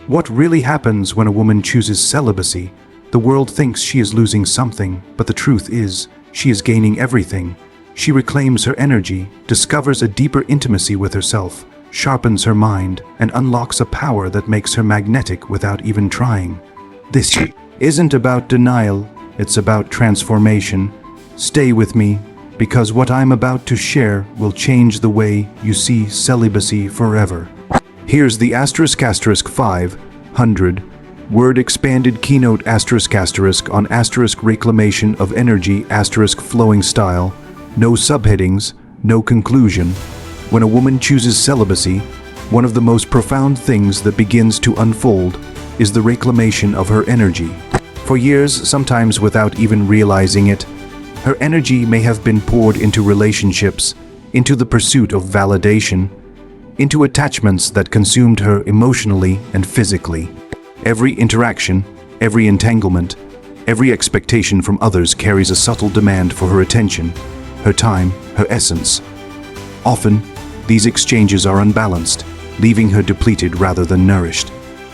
What really happens when a woman chooses celibacy? The world thinks she is losing something, but the truth is, she is gaining everything. She reclaims her energy, discovers a deeper intimacy with herself, sharpens her mind, and unlocks a power that makes her magnetic without even trying. This isn't about denial, it's about transformation. Stay with me, because what I'm about to share will change the way you see celibacy forever. Here's the **500 word expanded keynote **on reclamation of energy *flowing style. No subheadings, no conclusion. When a woman chooses celibacy, one of the most profound things that begins to unfold is the reclamation of her energy. For years, sometimes without even realizing it, her energy may have been poured into relationships, into the pursuit of validation, into attachments that consumed her emotionally and physically. Every interaction, every entanglement, every expectation from others carries a subtle demand for her attention, her time, her essence. Often, these exchanges are unbalanced, leaving her depleted rather than nourished.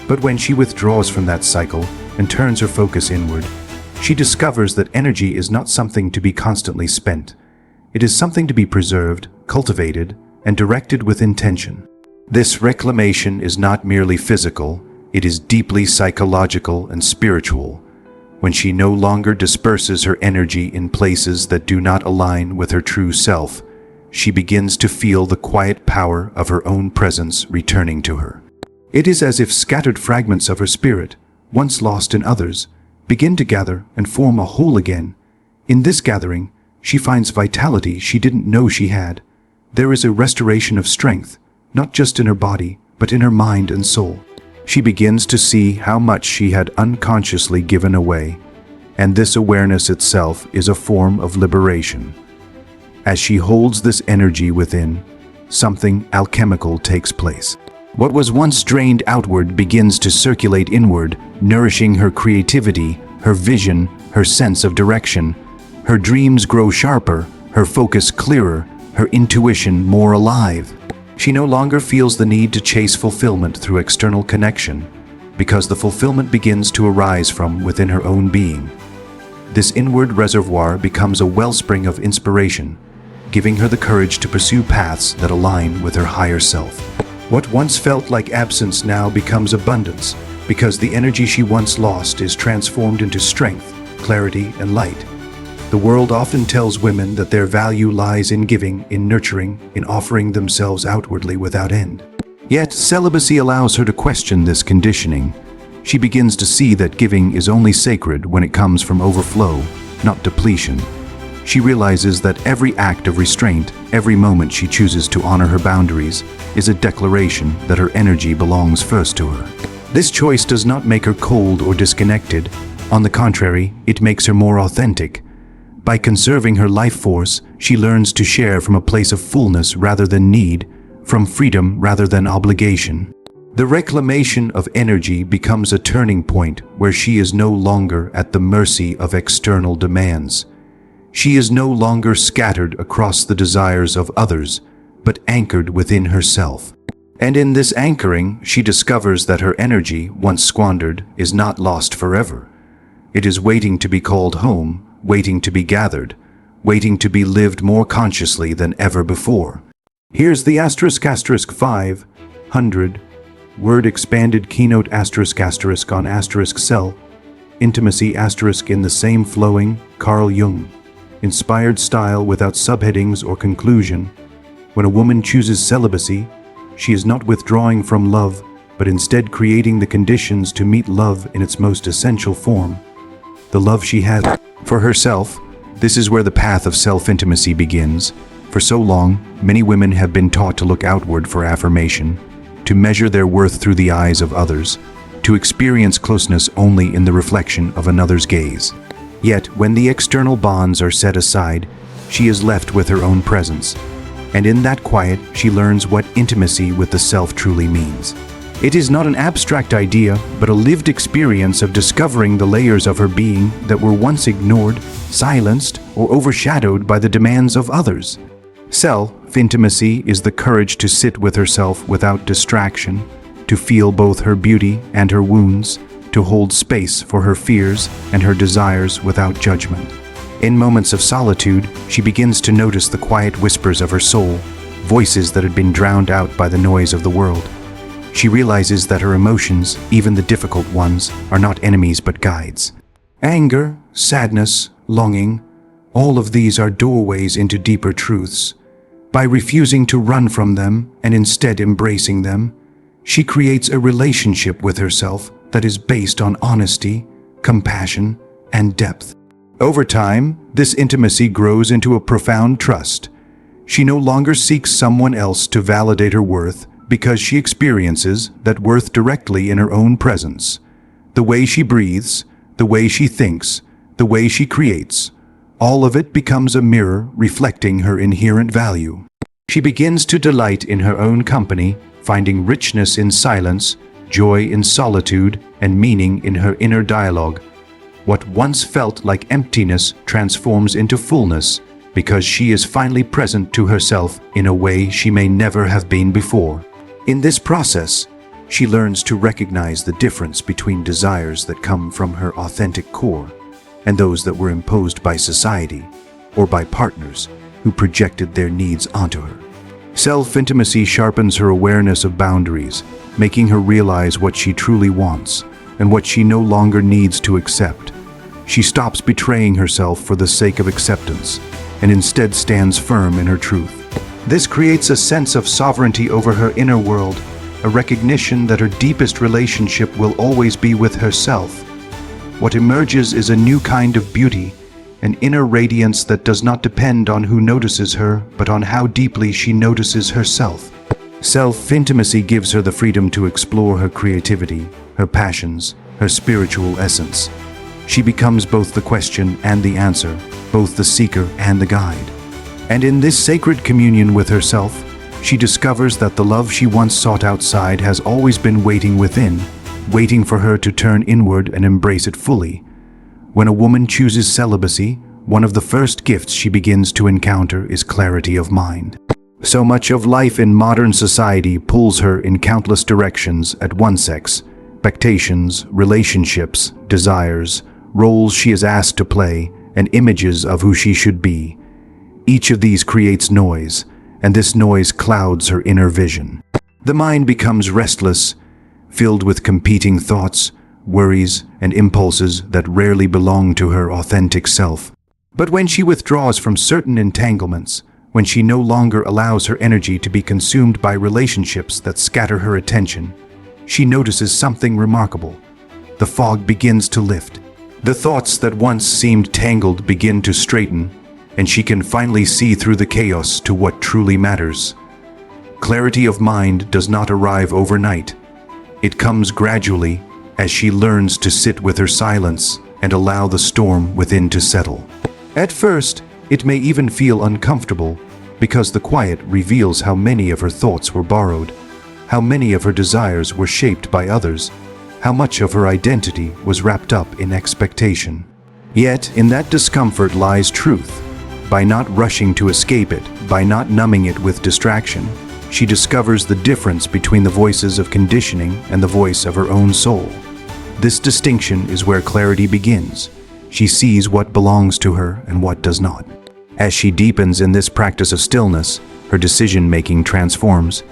But when she withdraws from that cycle and turns her focus inward, she discovers that energy is not something to be constantly spent. It is something to be preserved, cultivated, and directed with intention. This reclamation is not merely physical, it is deeply psychological and spiritual. When she no longer disperses her energy in places that do not align with her true self, she begins to feel the quiet power of her own presence returning to her. It is as if scattered fragments of her spirit, once lost in others, begin to gather and form a whole again. In this gathering, she finds vitality she didn't know she had. There is a restoration of strength, not just in her body, but in her mind and soul. She begins to see how much she had unconsciously given away, and this awareness itself is a form of liberation. As she holds this energy within, something alchemical takes place. What was once drained outward begins to circulate inward, nourishing her creativity, her vision, her sense of direction. Her dreams grow sharper, her focus clearer, her intuition more alive. She no longer feels the need to chase fulfillment through external connection, because the fulfillment begins to arise from within her own being. This inward reservoir becomes a wellspring of inspiration, giving her the courage to pursue paths that align with her higher self. What once felt like absence now becomes abundance, because the energy she once lost is transformed into strength, clarity, and light. The world often tells women that their value lies in giving, in nurturing, in offering themselves outwardly without end. Yet, celibacy allows her to question this conditioning. She begins to see that giving is only sacred when it comes from overflow, not depletion. She realizes that every act of restraint, every moment she chooses to honor her boundaries, is a declaration that her energy belongs first to her. This choice does not make her cold or disconnected. On the contrary, it makes her more authentic. By conserving her life force, she learns to share from a place of fullness rather than need, from freedom rather than obligation. The reclamation of energy becomes a turning point where she is no longer at the mercy of external demands. She is no longer scattered across the desires of others, but anchored within herself. And in this anchoring, she discovers that her energy, once squandered, is not lost forever. It is waiting to be called home, waiting to be gathered, waiting to be lived more consciously than ever before. Here's the **500 word expanded keynote **on *cell intimacy in the same flowing Carl Jung inspired style without subheadings or conclusion. When a woman chooses celibacy, she is not withdrawing from love, but instead creating the conditions to meet love in its most essential form, the love she has for herself. This is where the path of self-intimacy begins. For so long, many women have been taught to look outward for affirmation, to measure their worth through the eyes of others, to experience closeness only in the reflection of another's gaze. Yet, when the external bonds are set aside, she is left with her own presence. And in that quiet, she learns what intimacy with the self truly means. It is not an abstract idea, but a lived experience of discovering the layers of her being that were once ignored, silenced, or overshadowed by the demands of others. Self-intimacy is the courage to sit with herself without distraction, to feel both her beauty and her wounds, to hold space for her fears and her desires without judgment. In moments of solitude, she begins to notice the quiet whispers of her soul, voices that had been drowned out by the noise of the world. She realizes that her emotions, even the difficult ones, are not enemies but guides. Anger, sadness, longing, all of these are doorways into deeper truths. By refusing to run from them and instead embracing them, she creates a relationship with herself that is based on honesty, compassion, and depth. Over time, this intimacy grows into a profound trust. She no longer seeks someone else to validate her worth because she experiences that worth directly in her own presence. The way she breathes, the way she thinks, the way she creates, all of it becomes a mirror reflecting her inherent value. She begins to delight in her own company, finding richness in silence, joy in solitude, and meaning in her inner dialogue. What once felt like emptiness transforms into fullness because she is finally present to herself in a way she may never have been before. In this process, she learns to recognize the difference between desires that come from her authentic core and those that were imposed by society or by partners who projected their needs onto her. Self-intimacy sharpens her awareness of boundaries, making her realize what she truly wants and what she no longer needs to accept. She stops betraying herself for the sake of acceptance and instead stands firm in her truth. This creates a sense of sovereignty over her inner world, a recognition that her deepest relationship will always be with herself. What emerges is a new kind of beauty, an inner radiance that does not depend on who notices her, but on how deeply she notices herself. Self-intimacy gives her the freedom to explore her creativity, her passions, her spiritual essence. She becomes both the question and the answer, both the seeker and the guide. And in this sacred communion with herself, she discovers that the love she once sought outside has always been waiting within, waiting for her to turn inward and embrace it fully. When a woman chooses celibacy, one of the first gifts she begins to encounter is clarity of mind. So much of life in modern society pulls her in countless directions at one sex: expectations, relationships, desires, roles she is asked to play, and images of who she should be. Each of these creates noise, and this noise clouds her inner vision. The mind becomes restless, filled with competing thoughts, worries, and impulses that rarely belong to her authentic self. But when she withdraws from certain entanglements, when she no longer allows her energy to be consumed by relationships that scatter her attention, she notices something remarkable. The fog begins to lift. The thoughts that once seemed tangled begin to straighten, and she can finally see through the chaos to what truly matters. Clarity of mind does not arrive overnight. It comes gradually as she learns to sit with her silence and allow the storm within to settle. At first, it may even feel uncomfortable because the quiet reveals how many of her thoughts were borrowed, how many of her desires were shaped by others, how much of her identity was wrapped up in expectation. Yet, in that discomfort lies truth. By not rushing to escape it, by not numbing it with distraction, she discovers the difference between the voices of conditioning and the voice of her own soul. This distinction is where clarity begins. She sees what belongs to her and what does not. As she deepens in this practice of stillness, her decision-making transforms.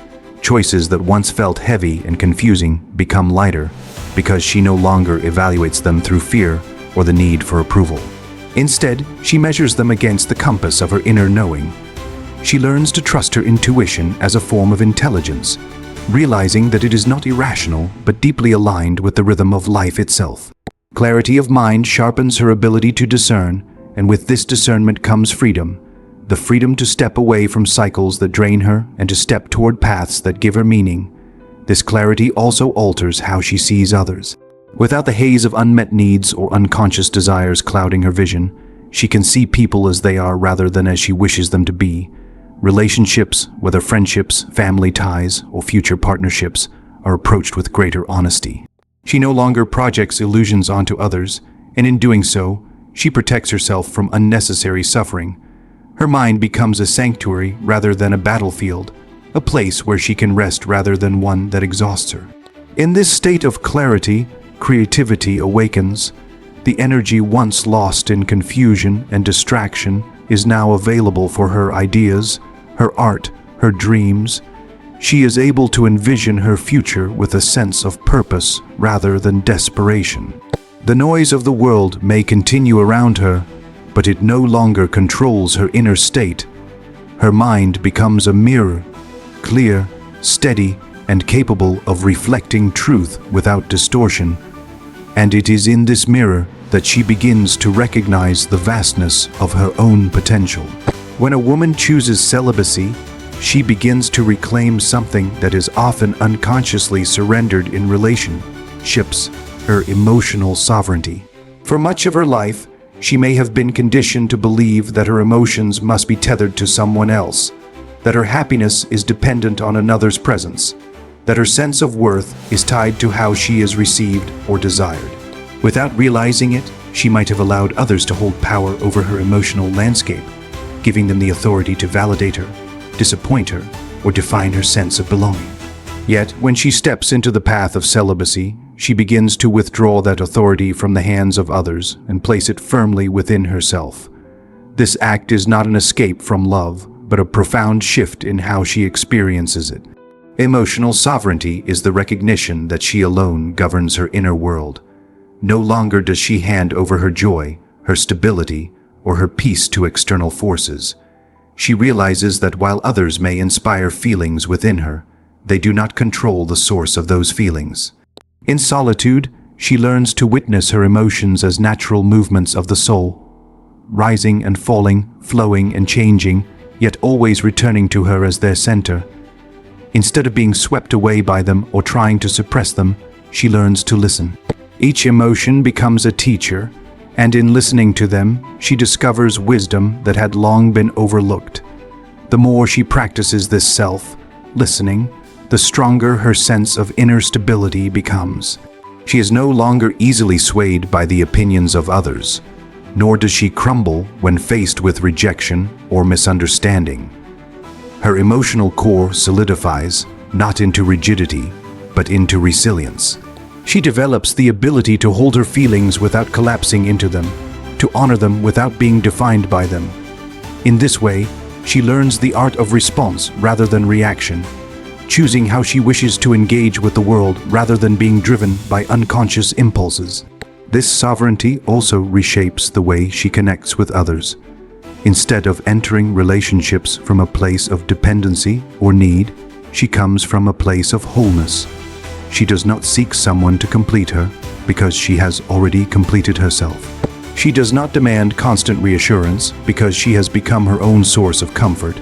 Choices that once felt heavy and confusing become lighter because she no longer evaluates them through fear or the need for approval. Instead, she measures them against the compass of her inner knowing. She learns to trust her intuition as a form of intelligence, realizing that it is not irrational but deeply aligned with the rhythm of life itself. Clarity of mind sharpens her ability to discern, and with this discernment comes freedom. The freedom to step away from cycles that drain her and to step toward paths that give her meaning. This clarity also alters how she sees others. Without the haze of unmet needs or unconscious desires clouding her vision, she can see people as they are rather than as she wishes them to be. Relationships, whether friendships, family ties, or future partnerships, are approached with greater honesty. She no longer projects illusions onto others, and in doing so, she protects herself from unnecessary suffering. Her mind becomes a sanctuary rather than a battlefield, a place where she can rest rather than one that exhausts her. In this state of clarity, creativity awakens. The energy once lost in confusion and distraction is now available for her ideas, her art, her dreams. She is able to envision her future with a sense of purpose rather than desperation. The noise of the world may continue around her, but it no longer controls her inner state. Her mind becomes a mirror, clear, steady, and capable of reflecting truth without distortion. And it is in this mirror that she begins to recognize the vastness of her own potential. When a woman chooses celibacy, she begins to reclaim something that is often unconsciously surrendered in relationships, her emotional sovereignty. For much of her life, she may have been conditioned to believe that her emotions must be tethered to someone else, that her happiness is dependent on another's presence, that her sense of worth is tied to how she is received or desired. Without realizing it, she might have allowed others to hold power over her emotional landscape, giving them the authority to validate her, disappoint her, or define her sense of belonging. Yet, when she steps into the path of celibacy, she begins to withdraw that authority from the hands of others and place it firmly within herself. This act is not an escape from love, but a profound shift in how she experiences it. Emotional sovereignty is the recognition that she alone governs her inner world. No longer does she hand over her joy, her stability, or her peace to external forces. She realizes that while others may inspire feelings within her, they do not control the source of those feelings. In solitude, she learns to witness her emotions as natural movements of the soul, rising and falling, flowing and changing, yet always returning to her as their center. Instead of being swept away by them or trying to suppress them, she learns to listen. Each emotion becomes a teacher, and in listening to them, she discovers wisdom that had long been overlooked. The more she practices this self-listening, the stronger her sense of inner stability becomes. She is no longer easily swayed by the opinions of others, nor does she crumble when faced with rejection or misunderstanding. Her emotional core solidifies, not into rigidity, but into resilience. She develops the ability to hold her feelings without collapsing into them, to honor them without being defined by them. In this way, she learns the art of response rather than reaction, choosing how she wishes to engage with the world rather than being driven by unconscious impulses. This sovereignty also reshapes the way she connects with others. Instead of entering relationships from a place of dependency or need, she comes from a place of wholeness. She does not seek someone to complete her because she has already completed herself. She does not demand constant reassurance because she has become her own source of comfort.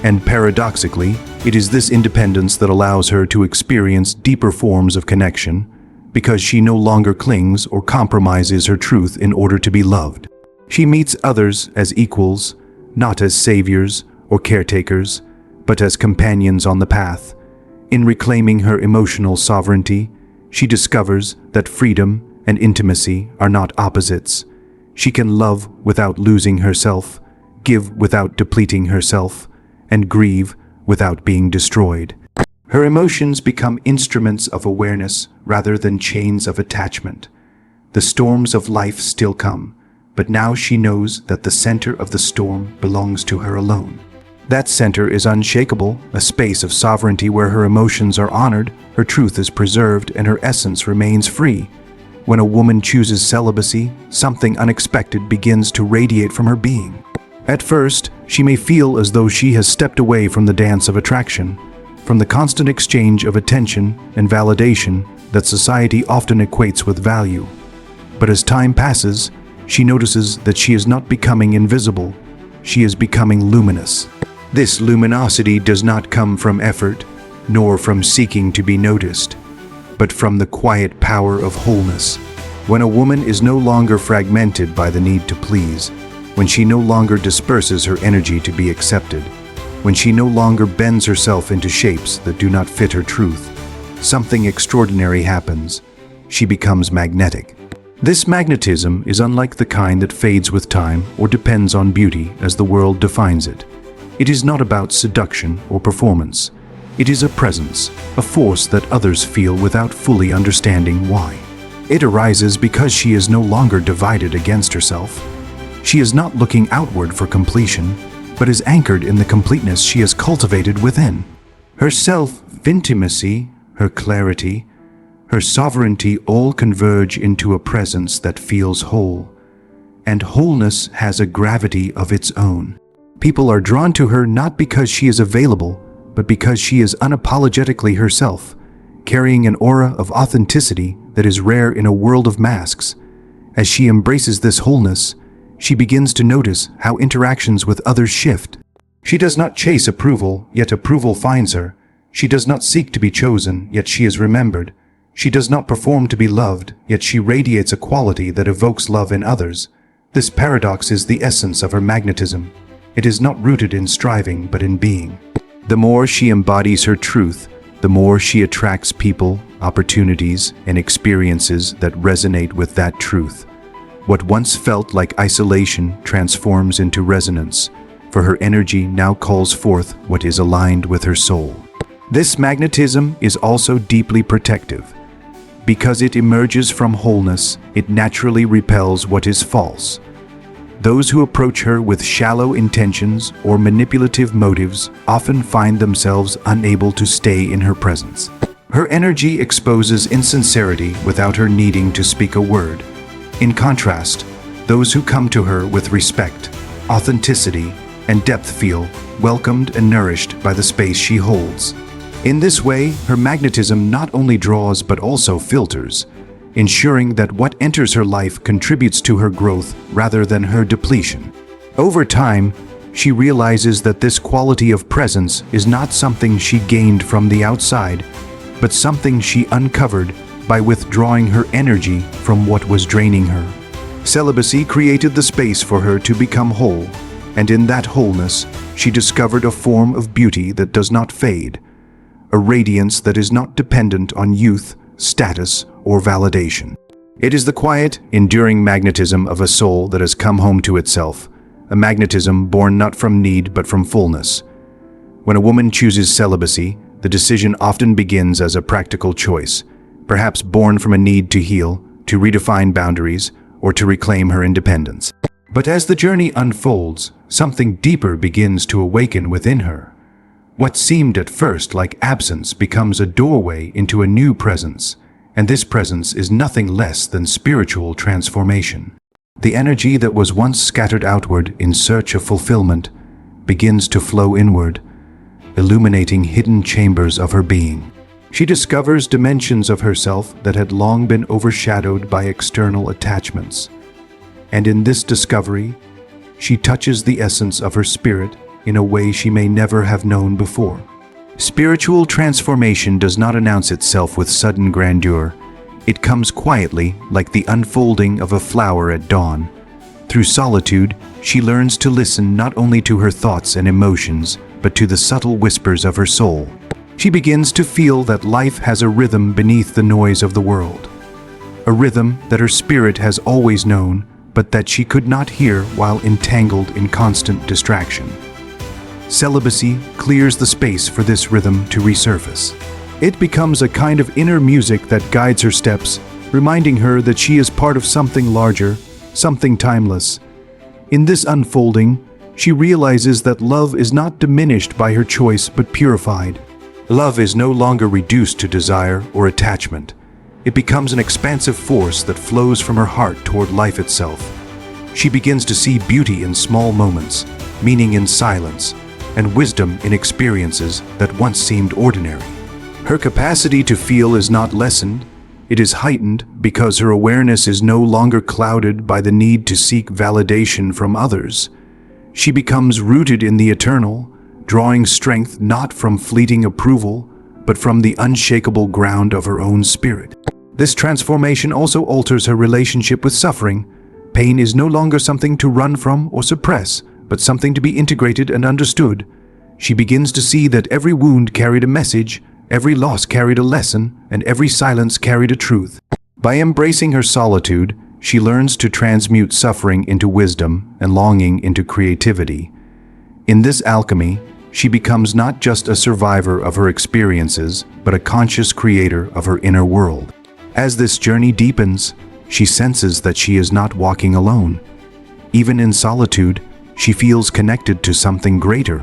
And paradoxically, it is this independence that allows her to experience deeper forms of connection because she no longer clings or compromises her truth in order to be loved. She meets others as equals, not as saviors or caretakers, but as companions on the path. In reclaiming her emotional sovereignty, she discovers that freedom and intimacy are not opposites. She can love without losing herself, give without depleting herself, and grieve without being destroyed. Her emotions become instruments of awareness rather than chains of attachment. The storms of life still come, but now she knows that the center of the storm belongs to her alone. That center is unshakable, a space of sovereignty where her emotions are honored, her truth is preserved, and her essence remains free. When a woman chooses celibacy, something unexpected begins to radiate from her being. At first, she may feel as though she has stepped away from the dance of attraction, from the constant exchange of attention and validation that society often equates with value. But as time passes, she notices that she is not becoming invisible, she is becoming luminous. This luminosity does not come from effort, nor from seeking to be noticed, but from the quiet power of wholeness. When a woman is no longer fragmented by the need to please, when she no longer disperses her energy to be accepted, when she no longer bends herself into shapes that do not fit her truth, something extraordinary happens. She becomes magnetic. This magnetism is unlike the kind that fades with time or depends on beauty as the world defines it. It is not about seduction or performance. It is a presence, a force that others feel without fully understanding why. It arises because she is no longer divided against herself. She is not looking outward for completion, but is anchored in the completeness she has cultivated within. Her self-intimacy, her clarity, her sovereignty all converge into a presence that feels whole. And wholeness has a gravity of its own. People are drawn to her not because she is available, but because she is unapologetically herself, carrying an aura of authenticity that is rare in a world of masks. As she embraces this wholeness, she begins to notice how interactions with others shift. She does not chase approval, yet approval finds her. She does not seek to be chosen, yet she is remembered. She does not perform to be loved, yet she radiates a quality that evokes love in others. This paradox is the essence of her magnetism. It is not rooted in striving, but in being. The more she embodies her truth, the more she attracts people, opportunities, and experiences that resonate with that truth. What once felt like isolation transforms into resonance, for her energy now calls forth what is aligned with her soul. This magnetism is also deeply protective. Because it emerges from wholeness, it naturally repels what is false. Those who approach her with shallow intentions or manipulative motives often find themselves unable to stay in her presence. Her energy exposes insincerity without her needing to speak a word. In contrast, those who come to her with respect, authenticity, and depth feel welcomed and nourished by the space she holds. In this way, her magnetism not only draws but also filters, ensuring that what enters her life contributes to her growth rather than her depletion. Over time, she realizes that this quality of presence is not something she gained from the outside, but something she uncovered by withdrawing her energy from what was draining her. Celibacy created the space for her to become whole, and in that wholeness, she discovered a form of beauty that does not fade, a radiance that is not dependent on youth, status, or validation. It is the quiet, enduring magnetism of a soul that has come home to itself, a magnetism born not from need but from fullness. When a woman chooses celibacy, the decision often begins as a practical choice, perhaps born from a need to heal, to redefine boundaries, or to reclaim her independence. But as the journey unfolds, something deeper begins to awaken within her. What seemed at first like absence becomes a doorway into a new presence, and this presence is nothing less than spiritual transformation. The energy that was once scattered outward in search of fulfillment begins to flow inward, illuminating hidden chambers of her being. She discovers dimensions of herself that had long been overshadowed by external attachments. And in this discovery, she touches the essence of her spirit in a way she may never have known before. Spiritual transformation does not announce itself with sudden grandeur. It comes quietly, like the unfolding of a flower at dawn. Through solitude, she learns to listen not only to her thoughts and emotions, but to the subtle whispers of her soul. She begins to feel that life has a rhythm beneath the noise of the world. A rhythm that her spirit has always known, but that she could not hear while entangled in constant distraction. Celibacy clears the space for this rhythm to resurface. It becomes a kind of inner music that guides her steps, reminding her that she is part of something larger, something timeless. In this unfolding, she realizes that love is not diminished by her choice but purified. Love is no longer reduced to desire or attachment. It becomes an expansive force that flows from her heart toward life itself. She begins to see beauty in small moments, meaning in silence, and wisdom in experiences that once seemed ordinary. Her capacity to feel is not lessened, it is heightened because her awareness is no longer clouded by the need to seek validation from others. She becomes rooted in the eternal, drawing strength not from fleeting approval, but from the unshakable ground of her own spirit. This transformation also alters her relationship with suffering. Pain is no longer something to run from or suppress, but something to be integrated and understood. She begins to see that every wound carried a message, every loss carried a lesson, and every silence carried a truth. By embracing her solitude, she learns to transmute suffering into wisdom and longing into creativity. In this alchemy, she becomes not just a survivor of her experiences, but a conscious creator of her inner world. As this journey deepens, she senses that she is not walking alone. Even in solitude, she feels connected to something greater,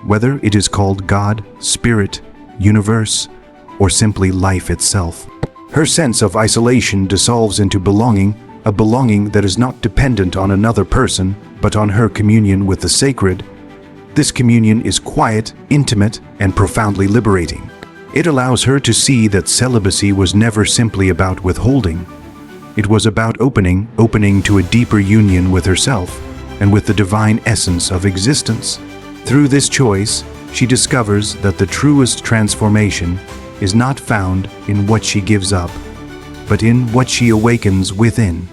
whether it is called God, Spirit, Universe, or simply life itself. Her sense of isolation dissolves into belonging, a belonging that is not dependent on another person, but on her communion with the sacred. This communion is quiet, intimate, and profoundly liberating. It allows her to see that celibacy was never simply about withholding. It was about opening to a deeper union with herself and with the divine essence of existence. Through this choice, she discovers that the truest transformation is not found in what she gives up, but in what she awakens within.